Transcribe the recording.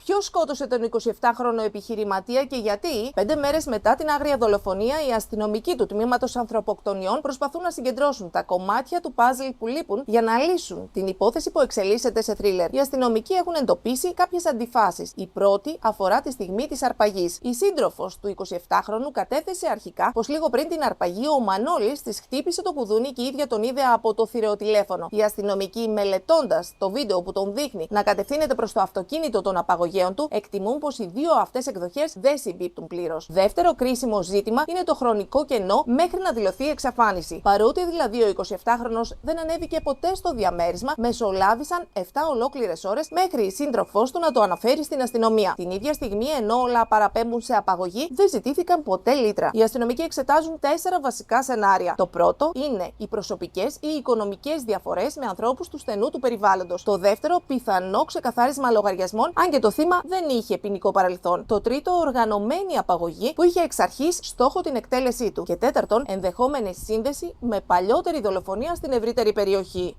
Ποιος σκότωσε τον 27χρονο επιχειρηματία και γιατί? 5 μέρες μετά την άγρια δολοφονία, οι αστυνομικοί του τμήματος ανθρωποκτονιών προσπαθούν να συγκεντρώσουν τα κομμάτια του παζλ που λείπουν για να λύσουν την υπόθεση που εξελίσσεται σε θρίλερ. Οι αστυνομικοί έχουν εντοπίσει κάποιες αντιφάσεις. Η πρώτη αφορά τη στιγμή της αρπαγής. Η σύντροφος του 27χρονου κατέθεσε αρχικά πως λίγο πριν την αρπαγή ο Μανώλης της χτύπησε το κουδούνι και η ίδια τον είδε από το θηρεοτηλέφωνο. Οι αστυνομικοί, μελετώντας το βίντεο που τον δείχνει να κατευθύνεται προς το αυτοκίνητο των απαγωγέων του, εκτιμούν πως οι δύο αυτές εκδοχές δεν συμπίπτουν πλήρως. Δεύτερο κρίσιμο ζήτημα είναι το χρονικό κενό μέχρι να δηλωθεί η εξαφάνιση. Παρότι δηλαδή ο 27χρονος δεν ανέβηκε ποτέ στο διαμέρισμα, μεσολάβησαν 7 ολόκληρες ώρες μέχρι η σύντροφός του να το αναφέρει στην αστυνομία. Την ίδια στιγμή, ενώ όλα παραπέμπουν σε απαγωγή, δεν ζητήθηκαν ποτέ λίτρα. Οι αστυνομικοί εξετάζουν 4 βασικά σενάρια. Το πρώτο είναι οι προσωπικές ή οικονομικές διαφορές με ανθρώπους του στενού του περιβάλλοντος. Το δεύτερο, πιθανό ξεκαθάρισμα λογαριασμών, αν και το θύμα δεν είχε ποινικό παρελθόν. Το τρίτο, οργανωμένη απαγωγή που είχε εξ αρχής στόχο την εκτέλεσή του. Και τέταρτον, ενδεχόμενη σύνδεση με παλιότερη δολοφονία στην ευρύτερη περιοχή.